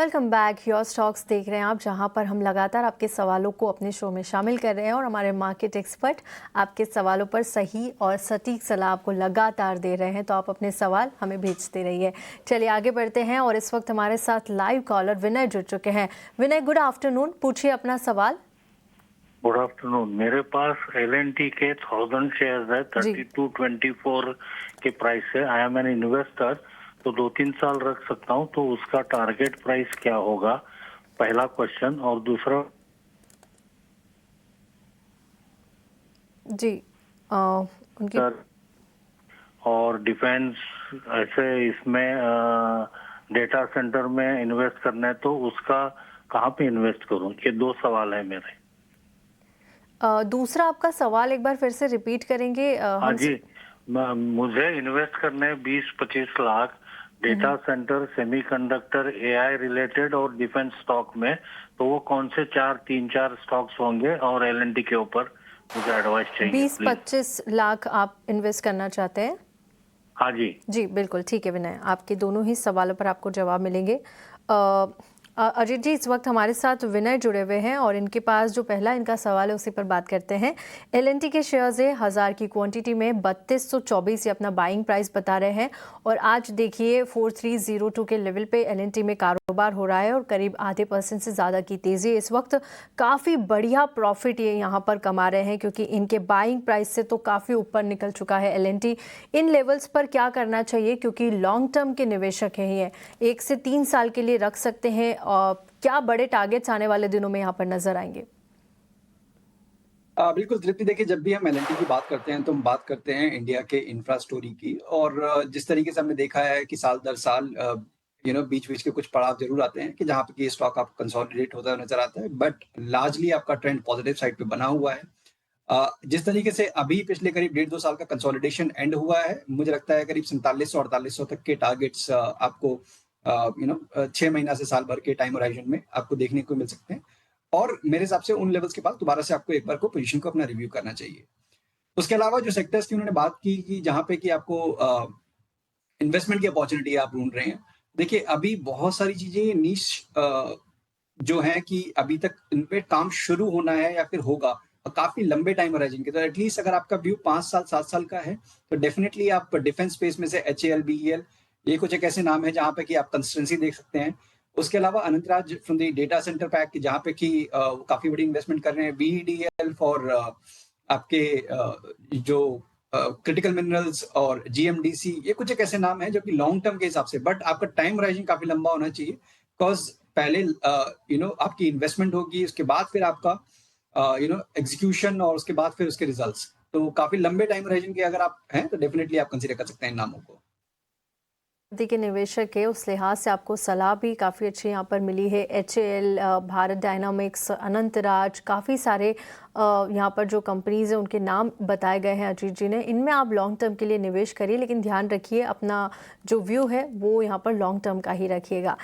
Welcome back. Your stocks देख रहे हैं आप, जहां पर हम लगातार आपके सवालों को अपने शो में शामिल कर रहे हैं और हमारे मार्केट एक्सपर्ट आपके सवालों पर सही और सटीक सलाह आपको लगातार दे रहे हैं। तो आप अपने सवाल हमें भेजते रहिए। चलिए आगे बढ़ते हैं और इस वक्त हमारे साथ लाइव कॉलर विनय जुड़ चुके हैं। विनय, गुड आफ्टरनून, पूछिए अपना सवाल। Good afternoon. मेरे पास LNT के 1000 शेयर्स है, 3224 के प्राइस से। आई एम एन इन्वेस्टर, तो 2-3 साल रख सकता हूँ, तो उसका टारगेट प्राइस क्या होगा, पहला क्वेश्चन। और दूसरा जी उनकी सर, और डिफेंस, ऐसे इसमें डेटा सेंटर में इन्वेस्ट करना है, तो उसका कहाँ पे इन्वेस्ट करूँ? ये 2 सवाल है मेरे। दूसरा आपका सवाल एक बार फिर से रिपीट करेंगे? हाँ जी, मुझे इन्वेस्ट करने 20-25 lakh data centre, semiconductor, AI related और डिफेंस स्टॉक में। तो वो कौन से 3-4 स्टॉक्स होंगे? और LNT के ऊपर मुझे एडवाइस चाहिए प्लीज। 20-25 लाख आप इन्वेस्ट करना चाहते हैं? हाँ जी। जी बिल्कुल, ठीक है विनय, आपके दोनों ही सवालों पर आपको जवाब मिलेंगे। अजीत जी, इस वक्त हमारे साथ विनय जुड़े हुए हैं और इनके पास जो पहला इनका सवाल है उसी पर बात करते हैं। LNT के शेयर्स है 1000 की क्वांटिटी में 3224 ये अपना बाइंग प्राइस बता रहे हैं और आज देखिए 4302 के लेवल पे LNT में कारोबार हो रहा है और करीब आधे % से ज़्यादा की तेज़ी। इस वक्त काफ़ी बढ़िया प्रॉफिट ये यहाँ पर कमा रहे हैं क्योंकि इनके बाइंग प्राइस से तो काफ़ी ऊपर निकल चुका है LNT। इन लेवल्स पर क्या करना चाहिए, क्योंकि लॉन्ग टर्म के निवेशक हैं ये, 1 से 3 साल के लिए रख सकते हैं? और क्या बड़े टारगेट्स आने वाले दिनों में यहाँ पर नजर आएंगे? बिल्कुल तृप्ति, देखिए जब भी हम LNT की बात करते हैं तो हम बात करते हैं इंडिया के इंफ्रा स्टोरी की। और जिस तरीके से हमने देखा है कि साल दर साल बीच-बीच के कुछ पड़ाव ज़रूर आते हैं कि जहाँ पे कि स्टॉक आपको कंसोलिडेट होता हुआ नज़र आता है, बट लार्जली आपका ट्रेंड पॉजिटिव साइड पे बना हुआ है। जिस तरीके से अभी पिछले करीब 1.5-2 साल का कंसोलिडेशन एंड हुआ है, मुझे लगता है करीब 4700-4800 तक के टारगेट्स आपको 6 महीना से साल भर के टाइम होराइज़न में आपको देखने को मिल सकते हैं। और मेरे हिसाब से उन लेवल्स के बाद दोबारा से आपको एक बार को पोजीशन को अपना रिव्यू करना चाहिए। उसके अलावा जो सेक्टर्स की उन्होंने बात की कि जहाँ पे कि आपको इन्वेस्टमेंट की अपॉर्चुनिटी आप ढूँढ रहे हैं। देखिए अभी बहुत सारी चीज़ें नीश जो हैं कि अभी तक इन पे काम शुरू होना है या फिर होगा, काफ़ी लंबे टाइम होराइज़न के। तो एटलीस्ट अगर आपका व्यू 5 साल, 7 साल का है, तो डेफिनिटली आप डिफेंस स्पेस में से HAL, BEL, ये कुछ एक ऐसे नाम हैं जहाँ पे कि आप कंसिस्टेंसी देख सकते हैं। उसके अलावा Anantraj from the data centre pack, जहाँ पे कि काफ़ी बड़ी इन्वेस्टमेंट कर रहे हैं। BEDL फॉर आपके जो क्रिटिकल मिनरल्स और GMDC, ये कुछ एक ऐसे नाम हैं जो कि लॉन्ग टर्म के हिसाब से, बट आपका टाइम होराइज़न काफ़ी लंबा होना चाहिए। बिकॉज़ पहले आपकी इन्वेस्टमेंट होगी, उसके बाद फिर आपका एग्जीक्यूशन और उसके बाद फिर उसके रिजल्ट्स। तो काफ़ी लंबे टाइम होराइज़न के अगर आप हैं, तो डेफिनिटली आप कंसीडर कर सकते हैं इन नामों को। के निवेशक है उस लिहाज से आपको सलाह भी काफ़ी अच्छी यहाँ पर मिली है। HAL, भारत डायनामिक्स, अनंतराज, काफ़ी सारे यहाँ पर जो कंपनीज हैं उनके नाम बताए गए हैं अजीत जी ने। इनमें आप लॉन्ग टर्म के लिए निवेश करिए, लेकिन ध्यान रखिए अपना जो व्यू है वो यहाँ पर लॉन्ग टर्म का ही रखिएगा।